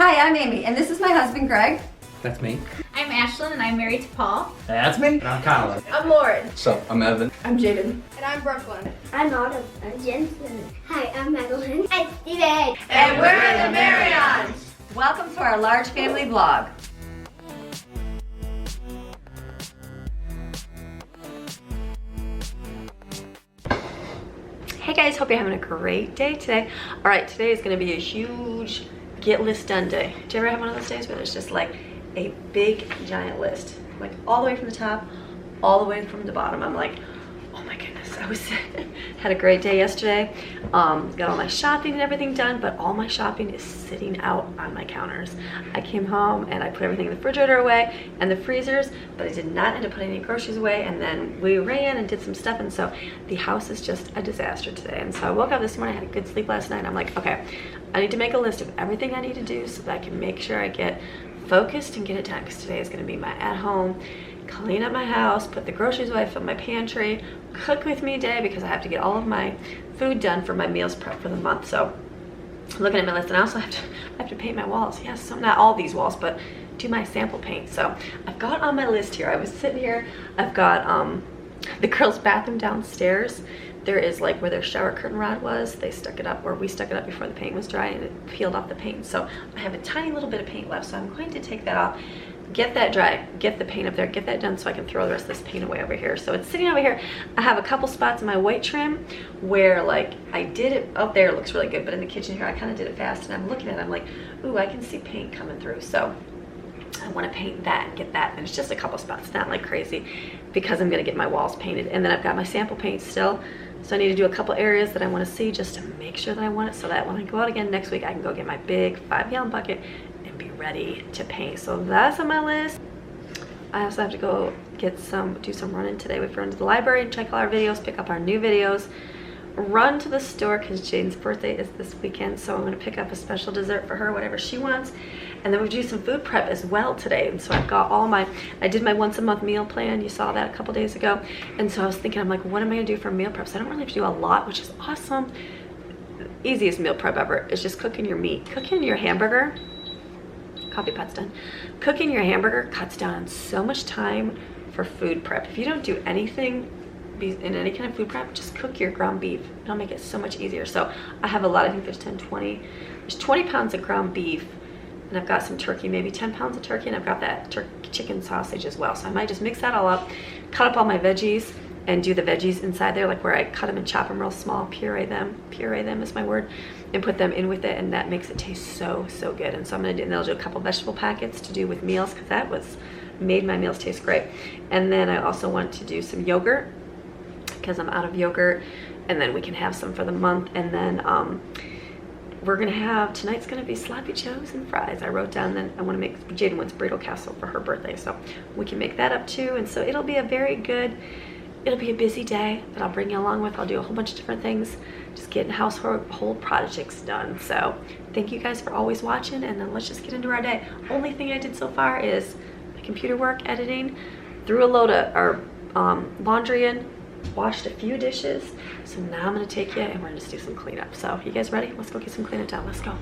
Hi, I'm Amy, and this is my husband, Greg. That's me. I'm Ashlyn, and I'm married to Paul. That's me. And I'm Connell. I'm Lauren. So, I'm Evan. I'm Jaden. And I'm Brooklyn. I'm Autumn. I'm Jensen. Hi, I'm Madeline. I'm Steven. And we're the Maryons. Welcome to our large family vlog. Hey guys, hope you're having a great day today. All right, today is gonna be a huge get list done day. Do you ever have one of those days where there's just like a big giant list, like all the way from the top, all the way from the bottom? I'm like, oh my goodness, had a great day yesterday. Got all my shopping and everything done, but all my shopping is sitting out on my counters. I came home and I put everything in the refrigerator away and the freezers, but I did not end up putting any groceries away. And then we ran and did some stuff, and so the house is just a disaster today. And so I woke up this morning, I had a good sleep last night, and I'm like, okay, I need to make a list of everything I need to do so that I can make sure I get focused and get it done, because today is going to be my at-home clean up my house, put the groceries away, fill my pantry, cook with me day, because I have to get all of my food done for my meals prep for the month. So looking at my list, and I also have to paint my walls. Yes, so not all these walls, but do my sample paint. So I've got on my list here, I was sitting here, I've got the girls' bathroom downstairs. There is like where their shower curtain rod was, they stuck it up, or we stuck it up before the paint was dry, and it peeled off the paint. So I have a tiny little bit of paint left, so I'm going to take that off, get that dry, get the paint up there, get that done so I can throw the rest of this paint away over here. So it's sitting over here. I have a couple spots in my white trim where like I did it up there, it looks really good, but in the kitchen here I kind of did it fast, and I'm looking at it, I'm like, ooh, I can see paint coming through. So I want to paint that and get that, and it's just a couple spots, not like crazy, because I'm going to get my walls painted. And then I've got my sample paint still, so I need to do a couple areas that I want to see just to make sure that I want it, so that when I go out again next week I can go get my big 5-gallon bucket and be ready to paint. So that's on my list. I also have to go do some running today. We've run to the library and check all our videos, pick up our new videos, run to the store because Jaden's birthday is this weekend, so I'm going to pick up a special dessert for her, whatever she wants. And then we do some food prep as well today. And so I've got I did my once a month meal plan. You saw that a couple days ago. And so I was thinking, I'm like, what am I gonna do for meal prep? So I don't really have to do a lot, which is awesome. The easiest meal prep ever is just cooking your meat. Cooking your hamburger, coffee pot's done. Cooking your hamburger cuts down on so much time for food prep. If you don't do anything in any kind of food prep, just cook your ground beef. It'll make it so much easier. So I have a lot, I think there's 20 pounds of ground beef, and I've got some turkey, maybe 10 pounds of turkey, and I've got that chicken sausage as well. So I might just mix that all up, cut up all my veggies, and do the veggies inside there, like where I cut them and chop them real small, puree them is my word, and put them in with it, and that makes it taste so good. And so I'm gonna do, and I'll do a couple vegetable packets to do with meals, because that made my meals taste great. And then I also want to do some yogurt, because I'm out of yogurt, and then we can have some for the month. And then we're gonna have, tonight's gonna be sloppy joes and fries. I wrote down, then I want to make, Jaden wants burrito casserole for her birthday, so we can make that up too. And so it'll be a busy day that I'll bring you along with. I'll do a whole bunch of different things, just getting household projects done. So thank you guys for always watching, and then let's just get into our day. Only thing I did so far is my computer work, editing, threw a load of our laundry in, washed a few dishes. So now I'm gonna take you and we're gonna just do some cleanup. So you guys ready? Let's go get some cleanup done. Let's go.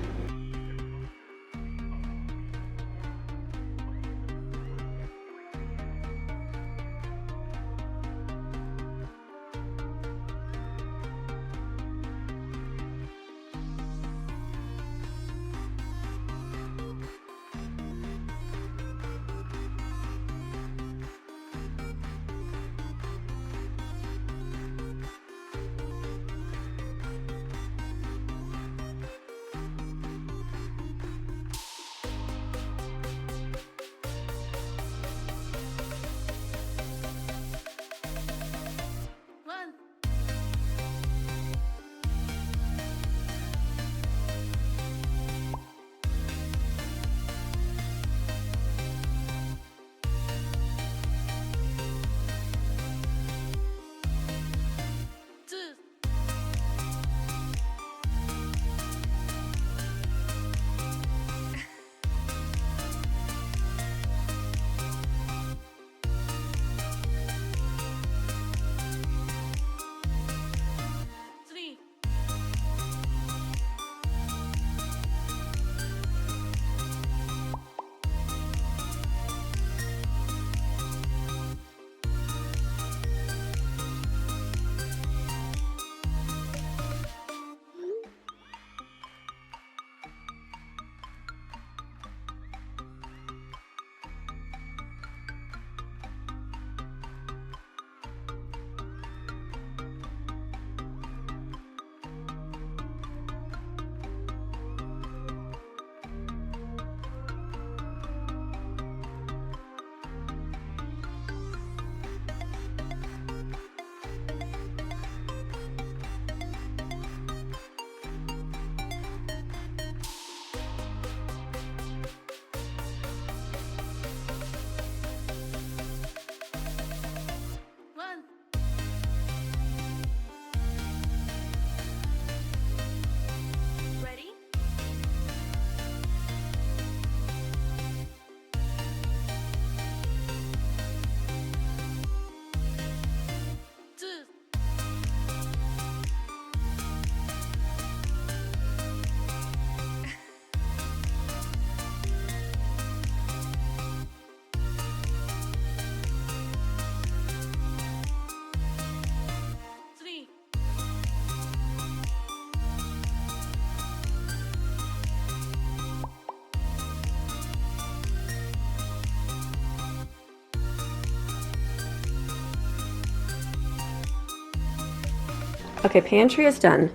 Okay, pantry is done.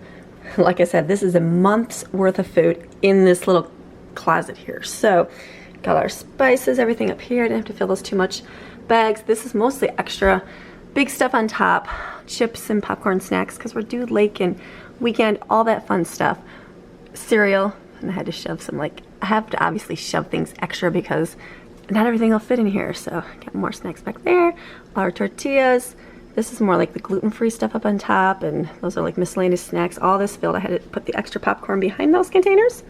Like I said, this is a month's worth of food in this little closet here. So, got our spices, everything up here. I didn't have to fill those too much bags. This is mostly extra. Big stuff on top. Chips and popcorn snacks because we're due lake and weekend, all that fun stuff. Cereal, and I had to shove some, like, I have to obviously shove things extra because not everything will fit in here. So, got more snacks back there. Our tortillas. This is more like the gluten-free stuff up on top, and those are like miscellaneous snacks. All this filled. I had to put the extra popcorn behind those containers.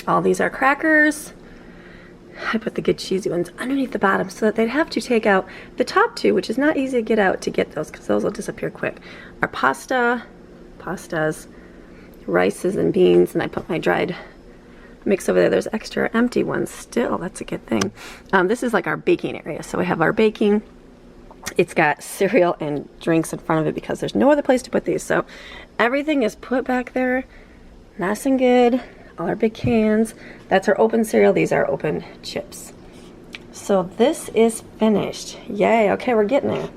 All these are crackers. I put the good cheesy ones underneath the bottom so that they'd have to take out the top two, which is not easy to get out to get those because those will disappear quick. Our pastas, rices and beans, and I put my dried mix over there. There's extra empty ones still. That's a good thing. This is like our baking area. So we have our baking. It's got cereal and drinks in front of it because there's no other place to put these. So everything is put back there nice and good. All our big cans. That's our open cereal. These are open chips. So this is finished. Yay. Okay, we're getting there.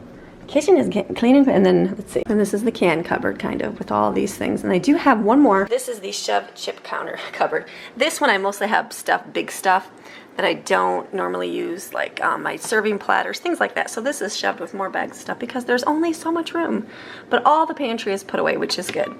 Kitchen is getting clean, and then let's see. And this is the can cupboard kind of with all these things. And I do have one more. This is the shove chip counter cupboard. This one I mostly have stuff, big stuff that I don't normally use, like my serving platters, things like that. So this is shoved with more bags of stuff because there's only so much room. But all the pantry is put away, which is good.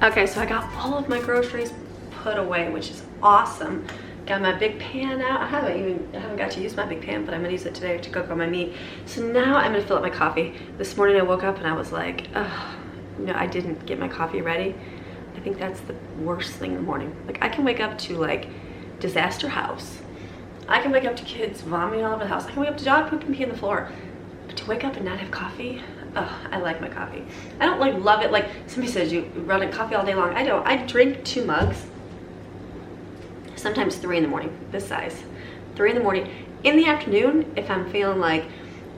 Okay, so I got all of my groceries put away, which is awesome. Got my big pan out. I haven't got to use my big pan, but I'm gonna use it today to cook all my meat. So now I'm gonna fill up my coffee. This morning I woke up and I was like, ugh, no, I didn't get my coffee ready. I think that's the worst thing in the morning. Like, I can wake up to like disaster house. I can wake up to kids vomiting all over the house. I can wake up to dog poop and pee on the floor. But to wake up and not have coffee, oh, I like my coffee. I don't like love it. Like somebody says, you run a coffee all day long. I don't. I drink 2 mugs. Sometimes 3 in the morning, this size. 3 in the morning. In the afternoon, if I'm feeling like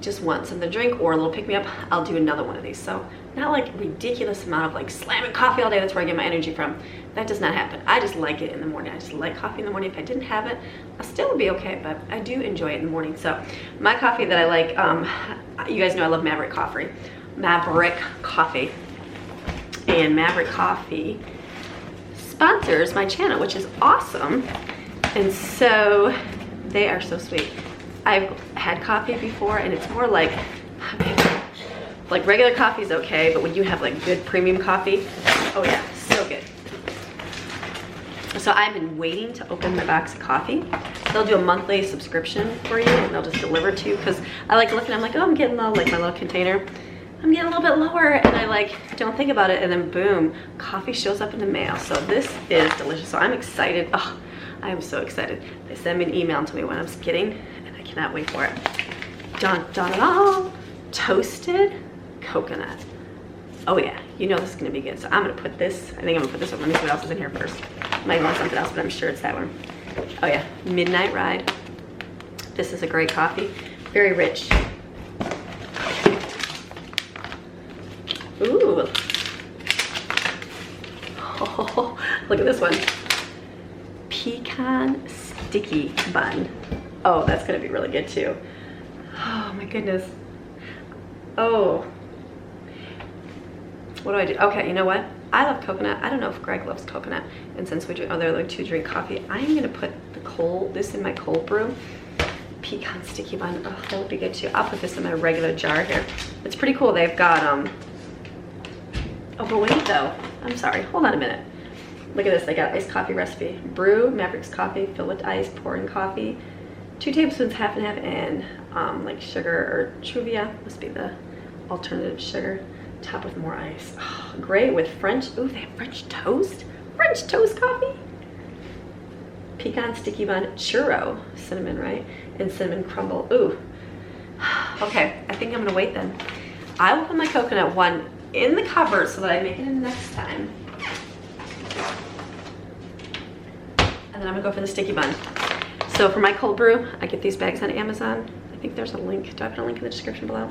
just want something to drink or a little pick-me-up, I'll do another one of these. So not like ridiculous amount of like slamming coffee all day. That's where I get my energy from. That does not happen. I just like it in the morning. I just like coffee in the morning. If I didn't have it, I'll still be okay, but I do enjoy it in the morning. So my coffee that I like, you guys know I love Maverick Coffee. And Maverick Coffee sponsors my channel, which is awesome. And so they are so sweet. I've had coffee before and it's more like regular coffee is okay, but when you have like good premium coffee, oh yeah, so good. So I've been waiting to open my box of coffee. They'll do a monthly subscription for you and they'll just deliver to you, because I like looking, I'm like, oh, I'm getting low, like my little container. I'm getting a little bit lower, and I like don't think about it, and then boom, coffee shows up in the mail. So this is delicious. So I'm excited. Oh, I am so excited. They send me an email and tell me when I'm getting, and I cannot wait for it. Dun dun dun. Toasted coconut. Oh yeah, you know this is gonna be good. So I'm gonna put this. I think I'm gonna put this one. Let me see what else is in here first. Might want something else, but I'm sure it's that one. Oh yeah, Midnight Ride. This is a great coffee. Very rich. Ooh. Oh, look at this one. Pecan sticky bun. Oh, that's gonna be really good too. Oh my goodness. Oh. What do I do? Okay, you know what? I love coconut. I don't know if Greg loves coconut. And since we do other like to drink coffee, I'm gonna put this in my cold brew. Pecan sticky bun. Oh, that would be good too. I'll put this in my regular jar here. It's pretty cool. They've got oh, but wait though. I'm sorry. Hold on a minute. Look at this. They got iced coffee recipe. Brew Mavericks coffee, fill with ice, pour in coffee. 2 tablespoons, half and half, and like sugar or Truvia must be the alternative sugar. Top with more ice. Oh, great with French. Ooh, they have French toast. French toast coffee. Pecan sticky bun, churro, cinnamon, right? And cinnamon crumble. Ooh. Okay, I think I'm gonna wait then. I will put my coconut one in the cupboard so that I make it in next time. And then I'm gonna go for the sticky bun. So for my cold brew, I get these bags on Amazon. I think there's a link. Do I put a link in the description below?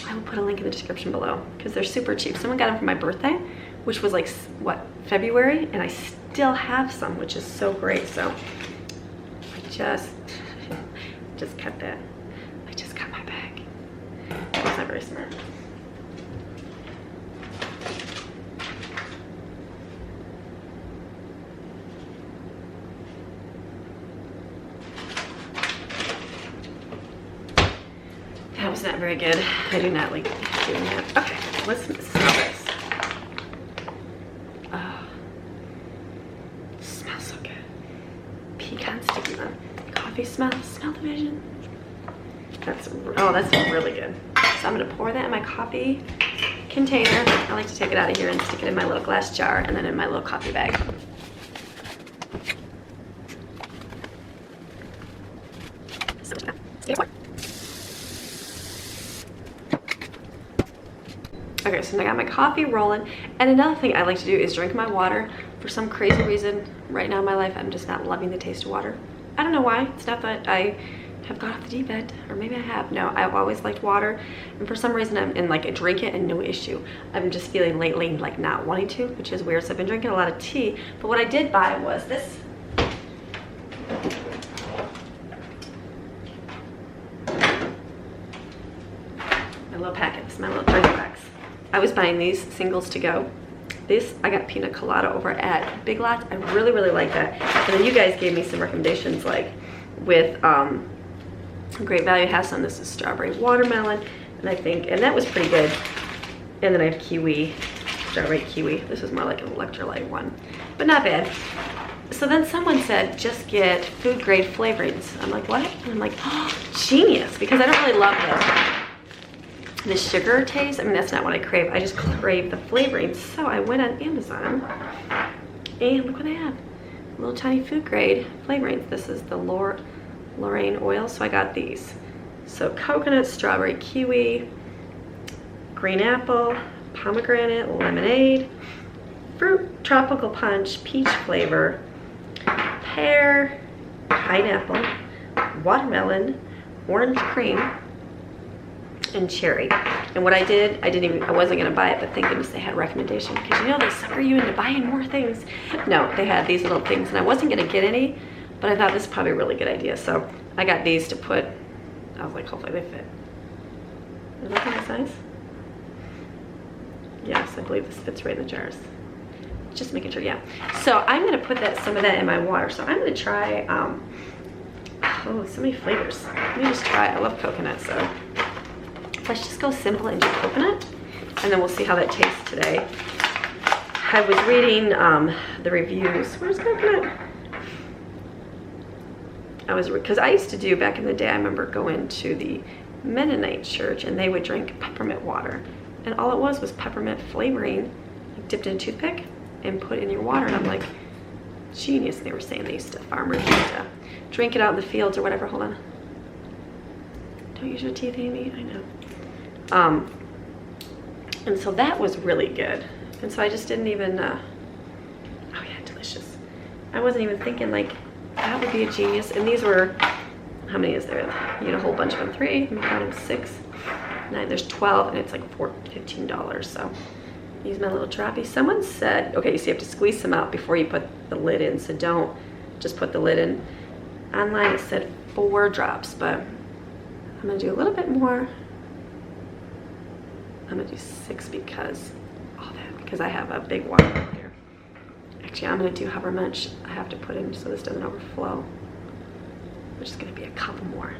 I will put a link in the description below because they're super cheap. Someone got them for my birthday, which was like, what, February? And I still have some, which is so great. So I just cut that. I just cut my bag. That's not very smart. That was not very good. I do not like doing that. Okay, let's smell this. Oh, smells so good. Pecan sticky bun. Coffee smell division. That's really good. So I'm gonna pour that in my coffee container. I like to take it out of here and stick it in my little glass jar and then in my little coffee bag. Okay, so I got my coffee rolling. And another thing I like to do is drink my water. For some crazy reason, right now in my life, I'm just not loving the taste of water. I don't know why. It's not that I have gone off the deep end, or maybe I have. No, I've always liked water. And for some reason, I'm in like a drink it and no issue. I'm just feeling lately like not wanting to, which is weird. So I've been drinking a lot of tea. But what I did buy was this. My little packets, my little 30 packs. I was buying these singles to go. This, I got pina colada over at Big Lots. I really, really like that. And then you guys gave me some recommendations like with Great Value has some. This is strawberry watermelon. And that was pretty good. And then I have kiwi, strawberry kiwi. This is more like an electrolyte one, but not bad. So then someone said, just get food grade flavorings. I'm like, what? And I'm like, oh, genius, because I don't really love the sugar taste. I mean, that's not what I crave. I just crave the flavorings. So I went on Amazon and look what they have. Little tiny food grade flavorings. This is the Lorraine oil. So I got these. So coconut, strawberry, kiwi, green apple, pomegranate, lemonade, fruit, tropical punch, peach flavor, pear, pineapple, watermelon, orange cream, and cherry. And what I did, I wasn't gonna buy it, but thank goodness they had a recommendation, because you know they sucker you into buying more things. No, they had these little things, and I wasn't gonna get any, but I thought this is probably a really good idea. So I got these to put. I was like, hopefully they fit. Is that my size? Yes, I believe this fits right in the jars. Just making sure, yeah. So I'm gonna put some of that in my water. So I'm gonna try, oh, so many flavors. Let me just try, I love coconut, so let's just go simple and do coconut, and then we'll see how that tastes today. I was reading the reviews. Where's coconut? Because I used to do, back in the day, I remember going to the Mennonite church and they would drink peppermint water. And all it was peppermint flavoring, like dipped in a toothpick and put in your water. And I'm like, genius. They were saying farmers used to drink it out in the fields or whatever. Hold on. Don't use your teeth, Amy. I know. And so that was really good. And so I just didn't even, oh yeah, delicious. I wasn't even thinking like, that would be a genius. And these were, how many is there? You get a whole bunch of them. 3, I got them 6, 9, there's 12, and it's like $15. So use my little droppy. Someone said, okay, so you have to squeeze some out before you put the lid in. So don't just put the lid in. Online it said 4 drops, but I'm gonna do a little bit more. I'm gonna do 6 because I have a big water bottle here. Actually, I'm gonna do however much I have to put in so this doesn't overflow. Which is gonna be a couple more.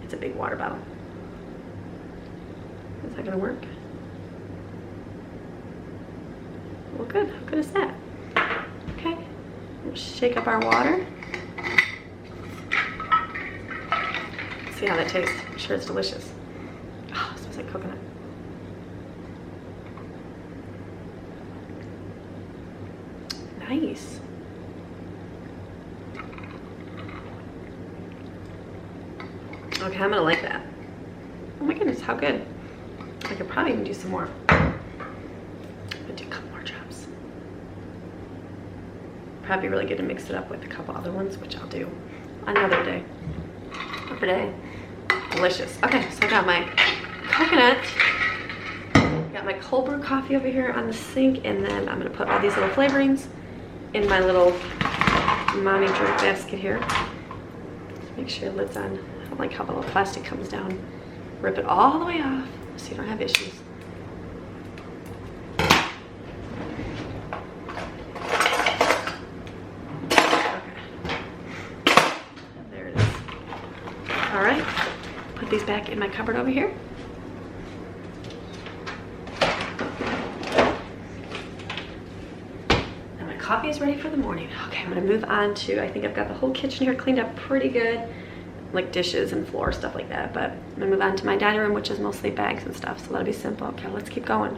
It's a big water bottle. Is that gonna work? Well, good. How good is that? Okay. We'll shake up our water. See how that tastes. I'm sure it's delicious. Oh, it smells like coconut. Nice. Okay, I'm gonna like that. Oh my goodness, how good. I could probably even do some more. I'm gonna do a couple more drops. Probably really good to mix it up with a couple other ones, which I'll do another day. For today. Delicious. Okay, so I got my coconut. Got my cold brew coffee over here on the sink, and then I'm gonna put all these little flavorings in my little mommy drink basket here. Just make sure the lid's on. I don't like how the little plastic comes down. Rip it all the way off so you don't have issues. There it is. All right, put these back in my cupboard over here. And my coffee is ready for the morning. Okay, I'm gonna move on to, I think I've got the whole kitchen here cleaned up pretty good. Like dishes and floor, stuff like that. But I'm gonna move on to my dining room, which is mostly bags and stuff, so that'll be simple. Okay, let's keep going.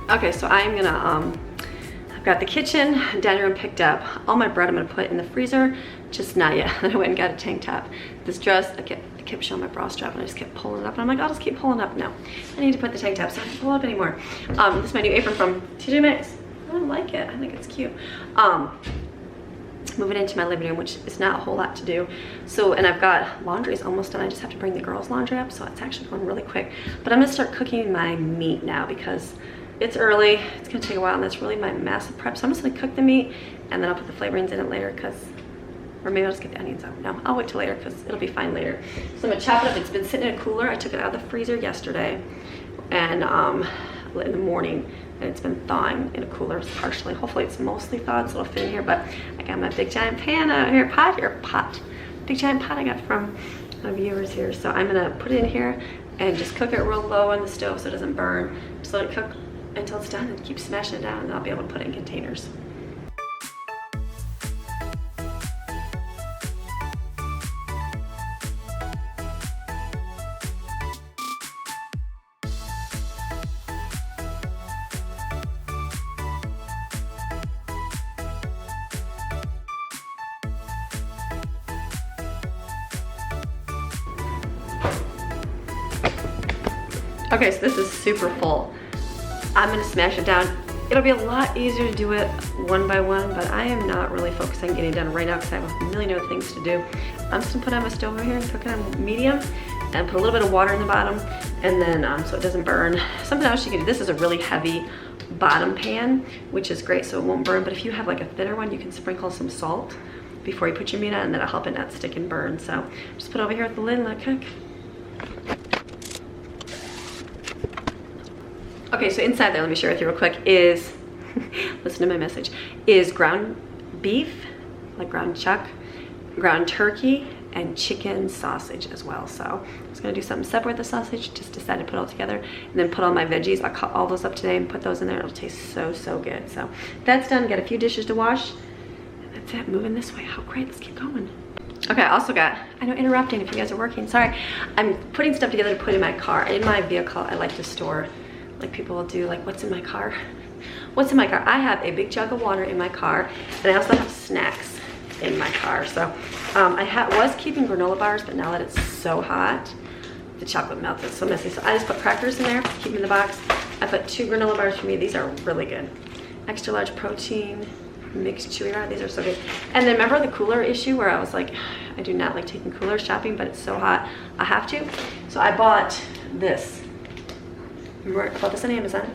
Okay, so I'm gonna, I've got the kitchen, dining room picked up. All my bread I'm gonna put in the freezer, just not yet. Then I went and got a tank top. This dress, I kept showing my bra strap and I just kept pulling it up. And I'm like, I'll just keep pulling up. No, I need to put the tank top so I don't pull up anymore. This is my new apron from TJ Maxx. I don't like it, I think it's cute. Moving into my living room, which is not a whole lot to do. So, and I've got laundry is almost done. I just have to bring the girls' laundry up, so it's actually going really quick. But I'm gonna start cooking my meat now because it's early, it's gonna take a while, and that's really my massive prep. So I'm just gonna cook the meat, and then I'll put the flavorings in it later, or maybe I'll just get the onions out. No, I'll wait till later, because it'll be fine later. So I'm gonna chop it up. It's been sitting in a cooler. I took it out of the freezer yesterday, and in the morning, and it's been thawing in a cooler partially. Hopefully it's mostly thawed, so it'll fit in here, but I got my big giant pan out here, big giant pot I got from my viewers here. So I'm gonna put it in here, and just cook it real low on the stove so it doesn't burn. Just let it cook until it's done and keep smashing it down, and I'll be able to put it in containers. Okay, so this is super full. I'm gonna smash it down. It'll be a lot easier to do it one by one, but I am not really focused on getting it done right now because I have a million other things to do. I'm just gonna put it on my stove over here and cook it on medium and put a little bit of water in the bottom, and then so it doesn't burn. Something else you can do, this is a really heavy bottom pan, which is great so it won't burn, but if you have like a thinner one, you can sprinkle some salt before you put your meat on, and that'll help it not stick and burn. So just put it over here with the lid and let it cook. Okay, so inside there, let me share with you real quick, is, listen to my message, is ground beef, like ground chuck, ground turkey, and chicken sausage as well. So I was gonna do something separate with the sausage, just decided to put it all together and then put all my veggies. I'll cut all those up today and put those in there. It'll taste so, so good. So that's done. Got a few dishes to wash. And that's it, moving this way. How great, let's keep going. Okay, I also got, I know, interrupting if you guys are working, sorry. I'm putting stuff together to put in my car. In my vehicle, I like to store, like people will do, like what's in my car? What's in my car? I have a big jug of water in my car, and I also have snacks in my car. So I was keeping granola bars, but now that it's so hot, the chocolate melted, so messy. So I just put crackers in there, keep them in the box. I put 2 granola bars for me. These are really good. Extra large protein, mixed chewy bar. These are so good. And then remember the cooler issue where I was like, I do not like taking coolers shopping, but it's so hot, I have to. So I bought this. Remember, I bought this on Amazon.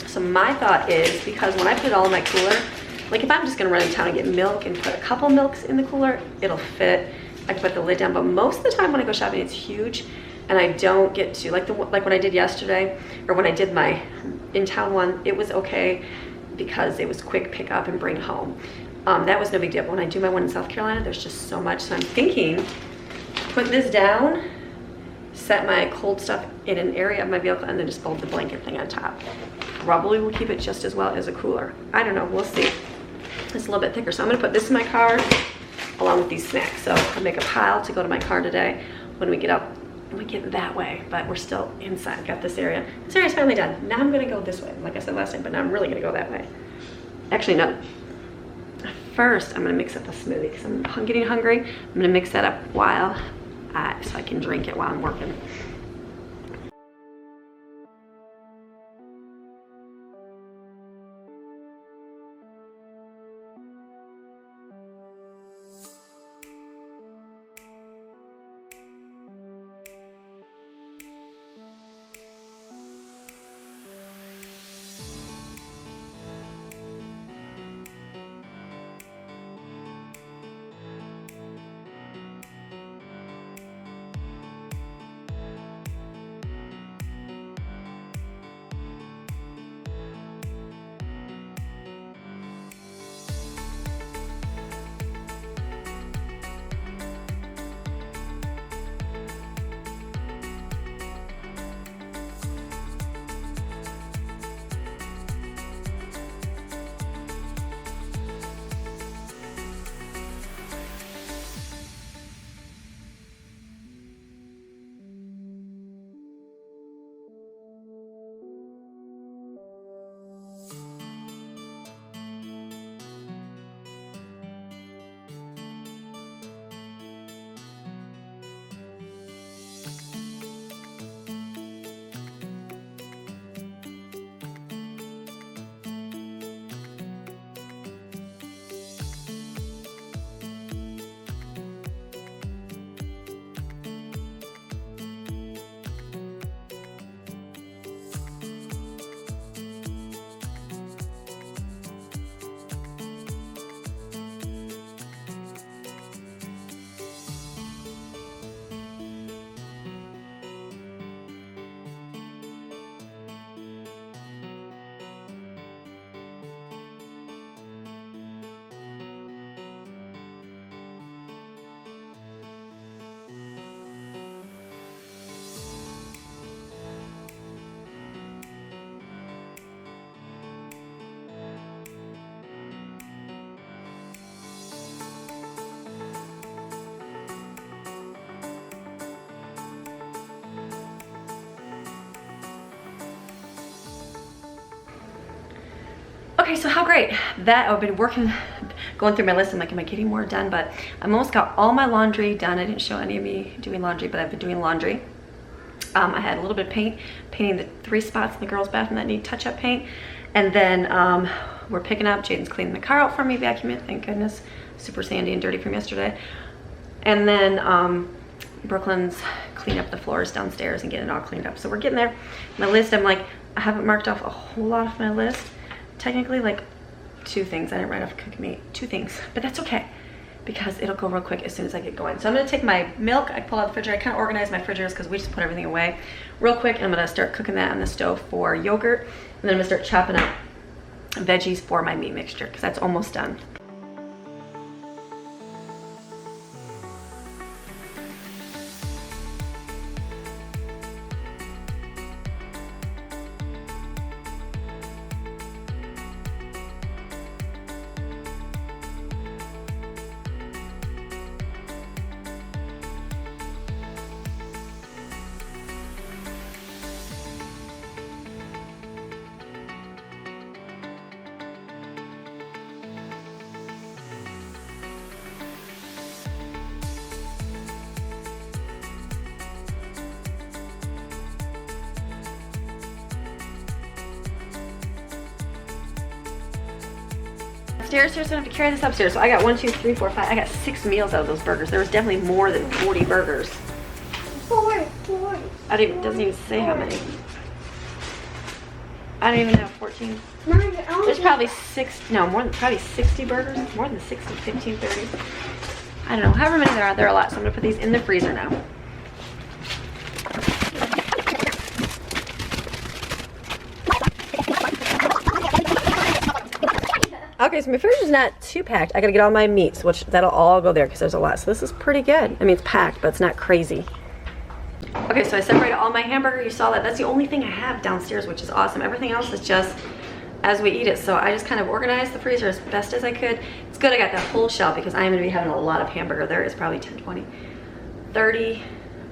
So my thought is, because when I put it all in my cooler, like if I'm just gonna run in town and get milk and put a couple milks in the cooler, it'll fit. I can put the lid down, but most of the time when I go shopping, it's huge, and I don't get to, like what I did yesterday, or when I did my in-town one, it was okay because it was quick pick up and bring home. That was no big deal. But when I do my one in South Carolina, there's just so much. So I'm thinking, put this down, set my cold stuff in an area of my vehicle, and then just fold the blanket thing on top. Probably will keep it just as well as a cooler. I don't know, we'll see. It's a little bit thicker. So I'm gonna put this in my car along with these snacks. So I'll make a pile to go to my car today when we get up. We get that way, but we're still inside. Got this area. This area's finally done. Now I'm gonna go this way, like I said last time, but now I'm really gonna go that way. Actually, no. First, I'm gonna mix up a smoothie because I'm getting hungry. I'm gonna mix that up while so I can drink it while I'm working. Okay, so how great that I've been working, going through my list. I'm like, am I getting more done? But I'm almost got all my laundry done. I didn't show any of me doing laundry, but I've been doing laundry. I had a little bit of painting the 3 spots in the girls' bathroom that need touch-up paint. And then we're picking up. Jaden's cleaning the car out for me, vacuuming it, thank goodness. Super sandy and dirty from yesterday. And then Brooklyn's cleaning up the floors downstairs and getting it all cleaned up. So we're getting there. My list, I'm like, I haven't marked off a whole lot of my list. Technically, like 2 things. I didn't write off cooking meat. 2 things, but that's okay because it'll go real quick as soon as I get going. So I'm gonna take my milk, I pull out the refrigerator. I kind of organize my refrigerators because we just put everything away real quick. And I'm gonna start cooking that on the stove for yogurt. And then I'm gonna start chopping up veggies for my meat mixture because that's almost done. downstairs here, so I have to carry this upstairs. So I got 1, 2, 3, 4, 5. I got 6 meals out of those burgers. There was definitely more than 40 burgers. 4. It doesn't even say how many. I don't even know, 14. No, There's probably probably 60 burgers. More than 60, 15, 30. I don't know, however many there are a lot. So I'm gonna put these in the freezer now. Okay, so my fridge is not too packed. I gotta get all my meats, which that'll all go there because there's a lot. So this is pretty good. I mean, it's packed, but it's not crazy. Okay, so I separated all my hamburger. You saw that. That's the only thing I have downstairs, which is awesome. Everything else is just as we eat it. So I just kind of organized the freezer as best as I could. It's good I got that whole shelf because I am gonna be having a lot of hamburger. There is probably 10, 20, 30,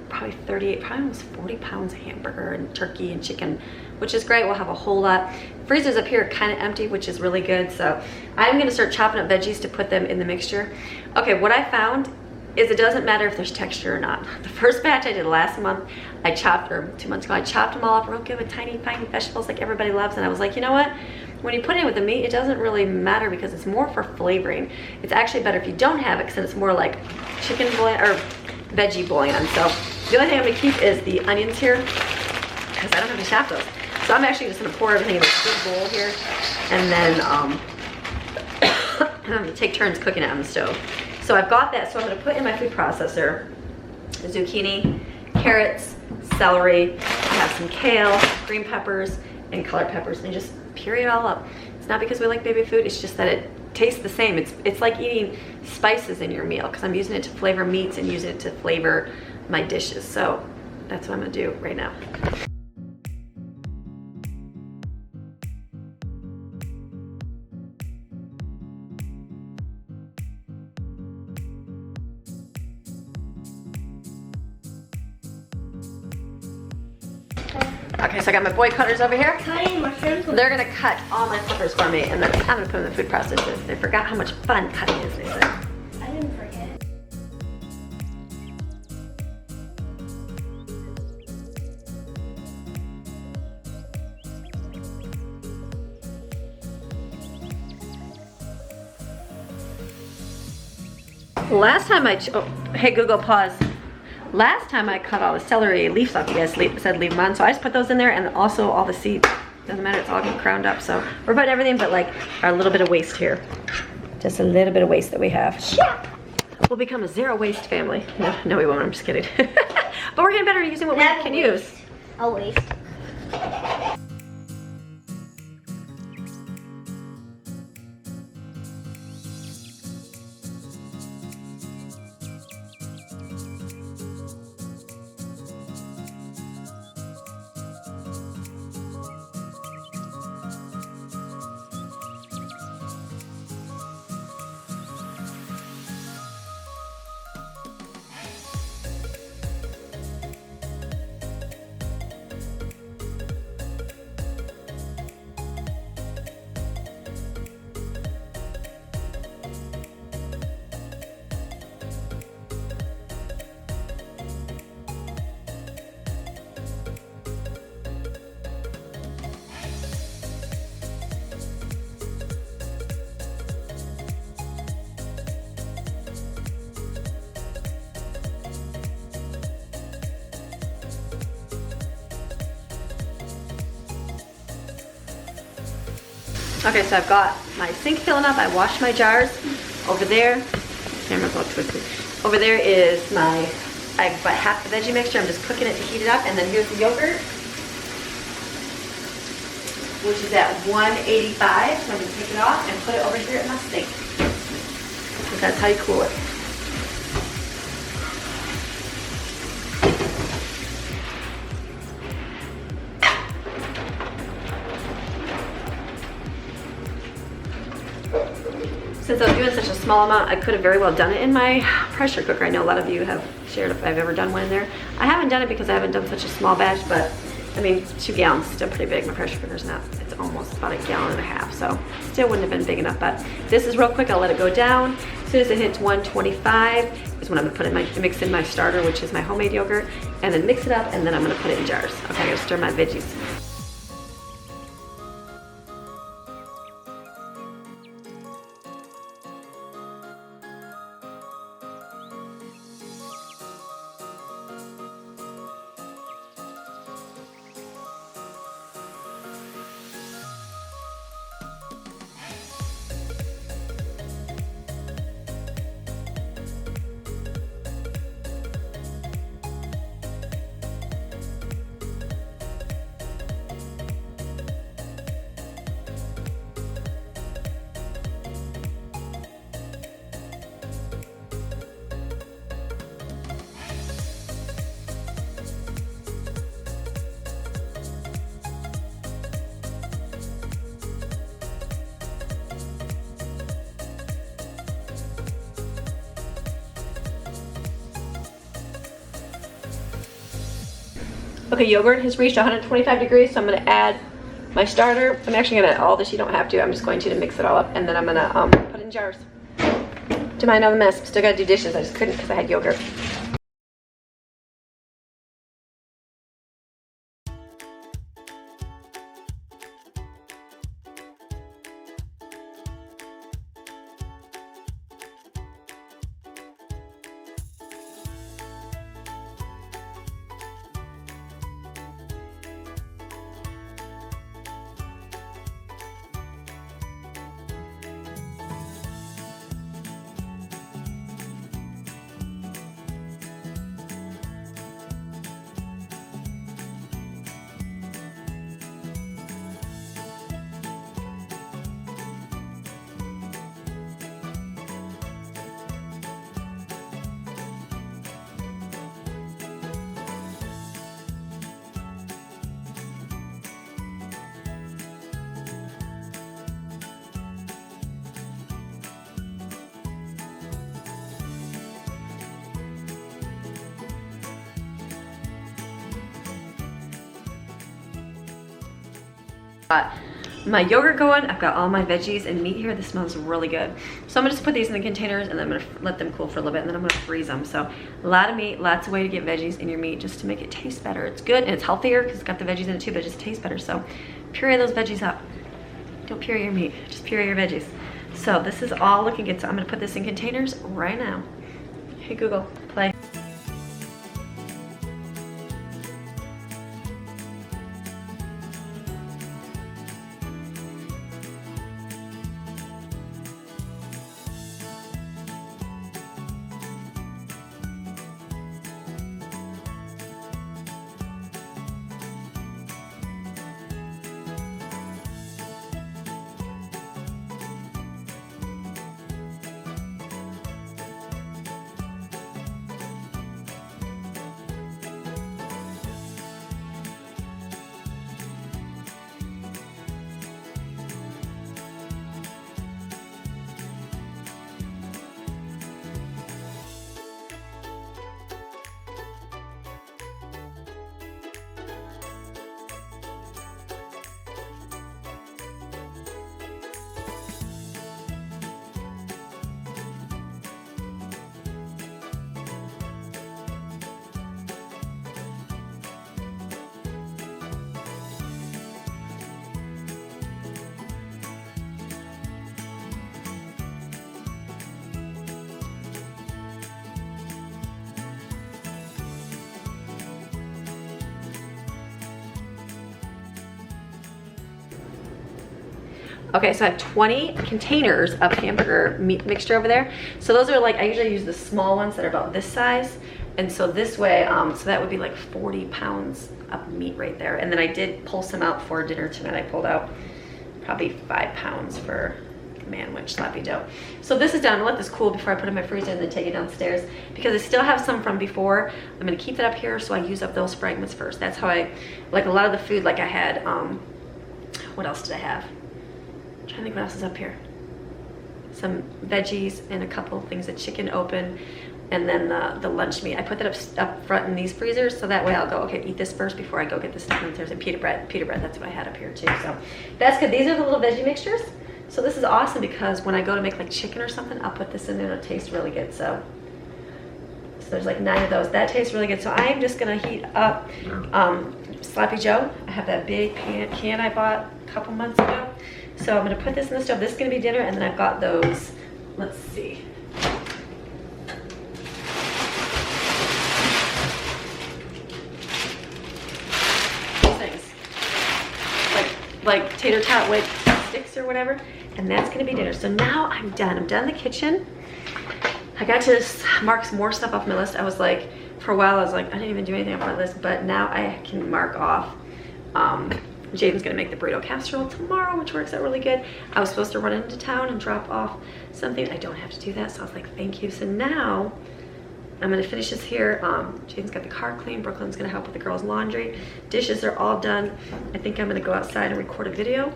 probably 38, probably almost 40 pounds of hamburger and turkey and chicken, which is great. We'll have a whole lot. Freezers up here are kind of empty, which is really good. So I'm gonna start chopping up veggies to put them in the mixture. Okay, what I found is it doesn't matter if there's texture or not. The first batch I did last month, or 2 months ago, I chopped them all up real good with tiny vegetables like everybody loves, and I was like, you know what? When you put it in with the meat, it doesn't really matter because it's more for flavoring. It's actually better if you don't have it because it's more like chicken bouillon or veggie bouillon. So the only thing I'm gonna keep is the onions here because I don't have to chop those. So I'm actually just gonna pour everything in this big bowl here, and then I'm gonna take turns cooking it on the stove. So I've got that, so I'm gonna put in my food processor zucchini, carrots, celery, I have some kale, green peppers, and colored peppers, and just puree it all up. It's not because we like baby food, it's just that it tastes the same. It's like eating spices in your meal because I'm using it to flavor meats and using it to flavor my dishes. So that's what I'm gonna do right now. Okay, so I got my boy cutters over here. Cutting mushrooms. They're gonna cut all my peppers for me, and then I'm gonna put them in the food processors. They forgot how much fun cutting is, they said. I didn't forget. Last time hey Google, pause. Last time I cut all the celery leaves off, you guys said leave them on, so I just put those in there, and also all the seeds. Doesn't matter, it's all ground up. So we're putting everything but like our little bit of waste here. Just a little bit of waste that we have. We'll become a zero waste family. No, we won't, I'm just kidding. But we're getting better at using what we can use. A waste. Okay, so I've got my sink filling up. I washed my jars. Over there, camera's all twisted. Over there is I've got half the veggie mixture. I'm just cooking it to heat it up. And then here's the yogurt, which is at 185. So I'm gonna take it off and put it over here in my sink. So that's how you cool it. Since I was doing such a small amount, I could have very well done it in my pressure cooker. I know a lot of you have shared if I've ever done one in there. I haven't done it because I haven't done such a small batch, but I mean, 2 gallons is still pretty big. My pressure cooker's not, it's almost about 1.5 gallons, so still wouldn't have been big enough, but this is real quick. I'll let it go down. As soon as it hits 125 is when I'm gonna put in mix in my starter, which is my homemade yogurt, and then mix it up, and then I'm gonna put it in jars. Okay, I gotta stir my veggies. Okay, yogurt has reached 125 degrees, so I'm gonna add my starter. I'm actually gonna add all this, you don't have to. I'm just going to mix it all up, and then I'm gonna put it in jars. Do mind all the mess. Still gotta do dishes. I just couldn't because I had yogurt. Got my yogurt going. I've got all my veggies and meat here. This smells really good. So I'm gonna just put these in the containers and then I'm gonna let them cool for a little bit and then I'm gonna freeze them. So a lot of meat, lots of way to get veggies in your meat just to make it taste better. It's good and it's healthier because it's got the veggies in it too, but it just tastes better. So puree those veggies up. Don't puree your meat, just puree your veggies. So this is all looking good. So I'm gonna put this in containers right now. Hey Google, play. Okay, so I have 20 containers of hamburger meat mixture over there. So those are like, I usually use the small ones that are about this size. And so this way, so that would be like 40 pounds of meat right there. And then I did pull some out for dinner tonight. I pulled out probably 5 pounds for man winch sloppy dough. So this is done. I'm gonna let this cool before I put it in my freezer and then take it downstairs because I still have some from before. I'm gonna keep that up here so I use up those fragments first. That's how I, like a lot of the food, like I had, what else did I have? I'm trying to think what else is up here. Some veggies and a couple things of chicken open, and then the lunch meat. I put that up front in these freezers so that way I'll go, okay, eat this first before I go get this stuff downstairs. And pita bread, that's what I had up here too. So that's good. These are the little veggie mixtures. So this is awesome because when I go to make like chicken or something, I'll put this in there and it'll taste really good. So there's like 9 of those. That tastes really good. So I'm just gonna heat up sloppy joe. I have that big can I bought a couple months ago. So I'm gonna put this in the stove. This is gonna be dinner, and then I've got those, let's see. These things, like tater tot with sticks or whatever, and that's gonna be dinner. So now I'm done. I'm done in the kitchen. I got to mark some more stuff off my list. I was like, for a while, I was like, I didn't even do anything off my list, but now I can mark off. Jaden's gonna make the burrito casserole tomorrow, which works out really good. I was supposed to run into town and drop off something. I don't have to do that, so I was like, thank you. So now I'm gonna finish this here. Jaden's got the car clean. Brooklyn's gonna help with the girls' laundry. Dishes are all done. I think I'm gonna go outside and record a video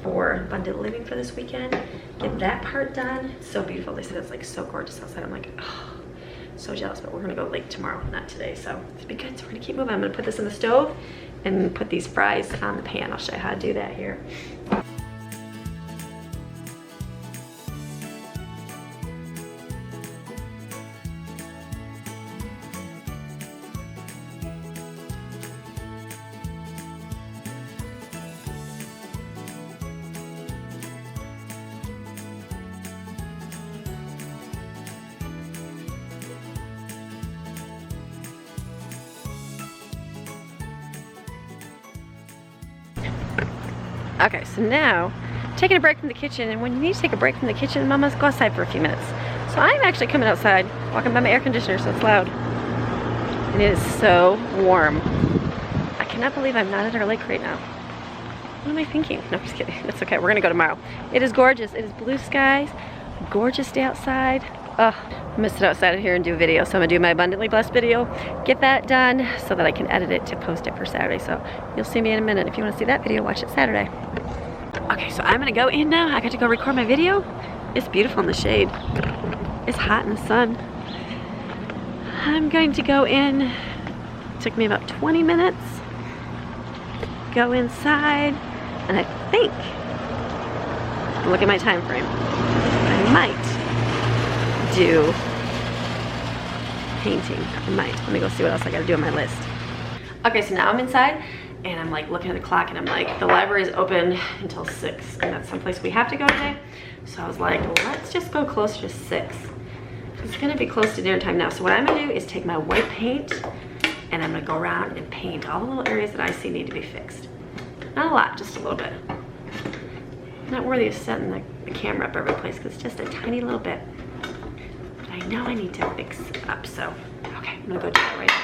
for Abundant Living for this weekend. Get that part done. It's so beautiful. They said it's like so gorgeous outside. I'm like, oh, So jealous, but we're gonna go late tomorrow, not today, so it's be good. So we're gonna keep moving. I'm gonna put this in the stove and put these fries on the pan. I'll show you how to do that here. Okay, so now, taking a break from the kitchen, and when you need to take a break from the kitchen, mamas, go outside for a few minutes. So I'm actually coming outside, walking by my air conditioner, so it's loud. And it is so warm. I cannot believe I'm not at our lake right now. What am I thinking? No, I'm just kidding. It's okay, we're gonna go tomorrow. It is gorgeous, it is blue skies, gorgeous day outside. Ugh, I'm gonna sit outside here and do a video, so I'm gonna do my abundantly blessed video, get that done so that I can edit it to post it for Saturday. So you'll see me in a minute. If you wanna see that video, watch it Saturday. Okay, so I'm gonna go in now. I got to go record my video. It's beautiful in the shade. It's hot in the sun. I'm going to go in. It took me about 20 minutes. Go inside, and I think, look at my time frame, I might do painting. I might. Let me go see what else I gotta do on my list. Okay, so now I'm inside and I'm like looking at the clock and I'm like, the library is open until 6 and that's someplace we have to go today. So I was like, well, let's just go closer to 6. It's gonna be close to dinner time now. So what I'm gonna do is take my white paint and I'm gonna go around and paint all the little areas that I see need to be fixed. Not a lot, just a little bit. Not worthy of setting the camera up every place because it's just a tiny little bit. I know I need to fix it up, so okay, I'm gonna go do that right now.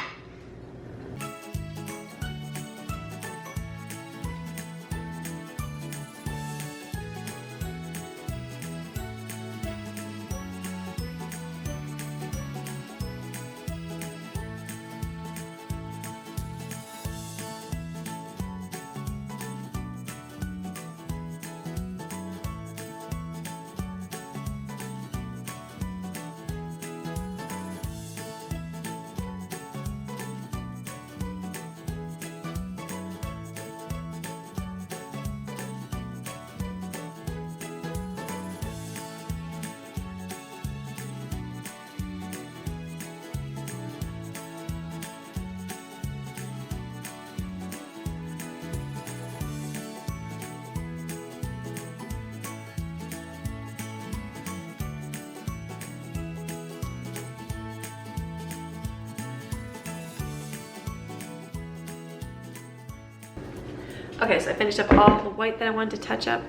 Okay, so I finished up all the white that I wanted to touch up.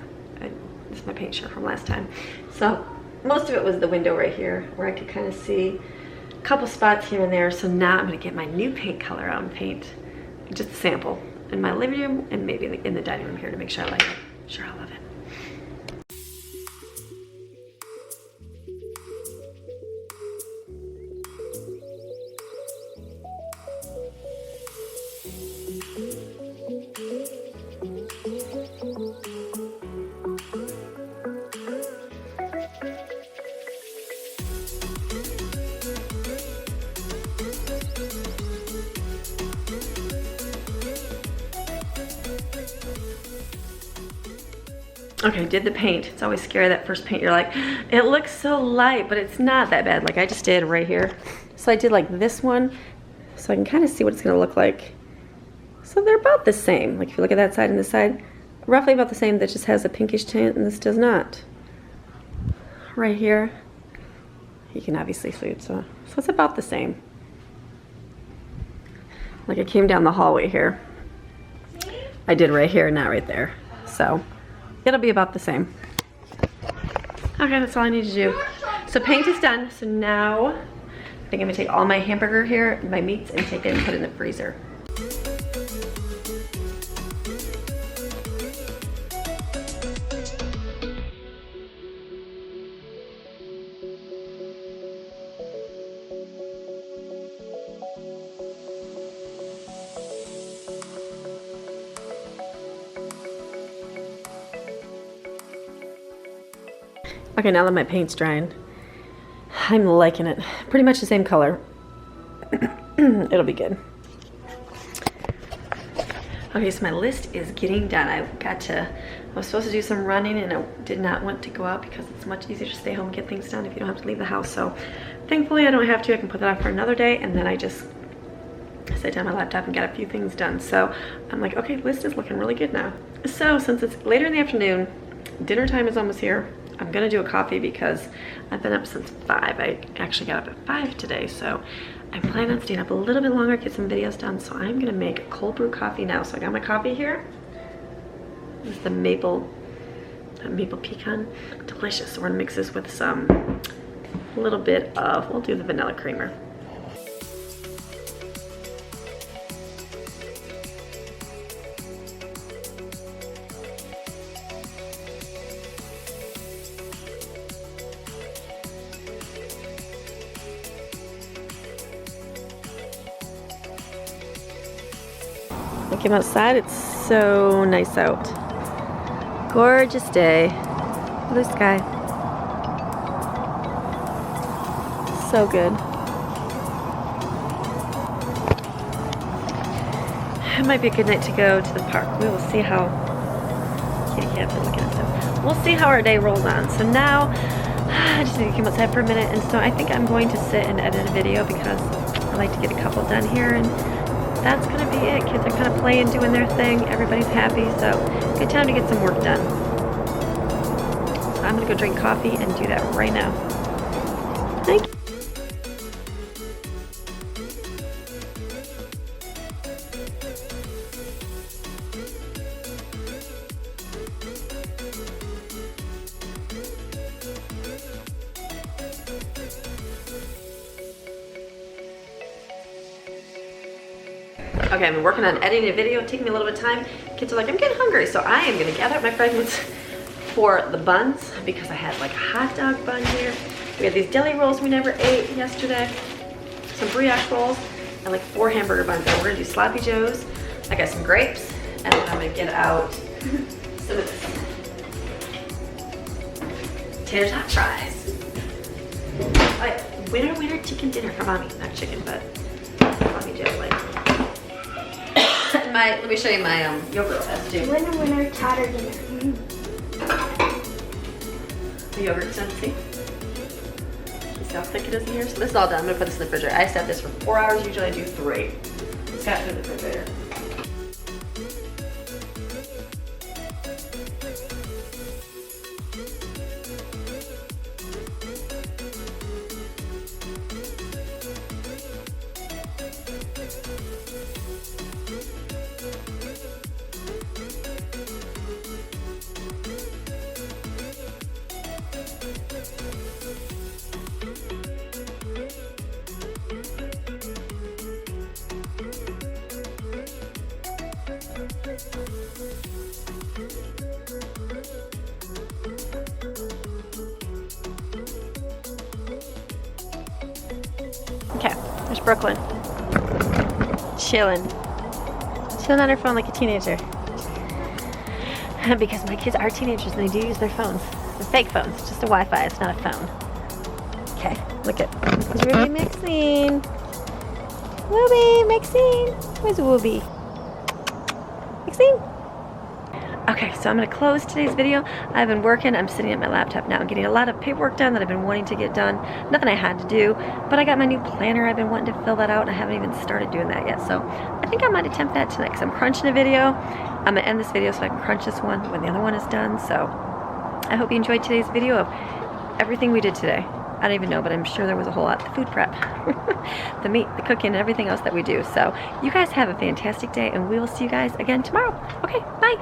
This is my paint shirt from last time. So most of it was the window right here where I could kind of see a couple spots here and there. So now I'm gonna get my new paint color out and paint just a sample in my living room and maybe in the dining room here to make sure I like it. Sure, I love it. Okay, did the paint. It's always scary, that first paint. You're like, it looks so light, but it's not that bad. Like I just did right here. So I did like this one, so I can kind of see what it's gonna look like. So they're about the same. Like if you look at that side and this side, roughly about the same. That just has a pinkish tint and this does not. Right here, you can obviously see it, so it's about the same. Like I came down the hallway here. I did right here, not right there. So it'll be about the same. Okay, that's all I need to do. So paint is done. So now I think I'm gonna take all my hamburger here, my meats, and take it and put it in the freezer. Okay, now that my paint's drying, I'm liking it. Pretty much the same color. It'll be good. Okay, so my list is getting done. I was supposed to do some running and I did not want to go out because it's much easier to stay home and get things done if you don't have to leave the house. So thankfully I don't have to. I can put that off for another day, and then I just sat down my laptop and got a few things done. So I'm like, okay, list is looking really good now. So since it's later in the afternoon, dinner time is almost here. I'm gonna do a coffee because I've been up since 5. I actually got up at 5 today, so I'm planning on staying up a little bit longer, get some videos done. So I'm gonna make a cold brew coffee now. So I got my coffee here. This is the maple pecan, delicious. So we're gonna mix this with some, a little bit of, we'll do the vanilla creamer. I came outside, it's so nice out. Gorgeous day, blue sky. So good. It might be a good night to go to the park. We will see how, kitty cat's been looking at stuff. We'll see how our day rolls on. So now, I just need to come outside for a minute, and so I think I'm going to sit and edit a video because I like to get a couple done here, and that's gonna be it. Kids are kind of playing, doing their thing. Everybody's happy, so good time to get some work done. So I'm gonna go drink coffee and do that right now. Thank you. Okay, I've been working on editing a video, taking me a little bit of time. Kids are like, I'm getting hungry, so I am gonna gather up my fragments for the buns because I had like a hot dog bun here. We had these deli rolls we never ate yesterday, some brioche rolls, and like 4 hamburger buns. And we're gonna do sloppy joes. I got some grapes, and then I'm gonna get out some of this tater tot fries. All right, winner chicken dinner for mommy. Not chicken, but sloppy joe like. Let me show you my yogurt test too. Winner, totter dinner. The yogurt test, see? See how thick it is in here? So this is all done. I'm gonna put this in the refrigerator. I set this for 4 hours. Usually I do 3. It's got to in the refrigerator. Okay, there's Brooklyn. Chilling on her phone like a teenager. Because my kids are teenagers and they do use their phones. They're fake phones, it's just a Wi-Fi, it's not a phone. Okay, look at Ruby Maxine. Ruby Maxine. Where's Ruby? Maxine. Okay, so I'm gonna close today's video. I've been working, I'm sitting at my laptop now getting a lot of paperwork done that I've been wanting to get done. Nothing I had to do, but I got my new planner. I've been wanting to fill that out and I haven't even started doing that yet. So I think I might attempt that tonight because I'm crunching a video. I'm gonna end this video so I can crunch this one when the other one is done. So I hope you enjoyed today's video of everything we did today. I don't even know, but I'm sure there was a whole lot. The food prep, the meat, the cooking, and everything else that we do. So you guys have a fantastic day and we will see you guys again tomorrow. Okay, bye.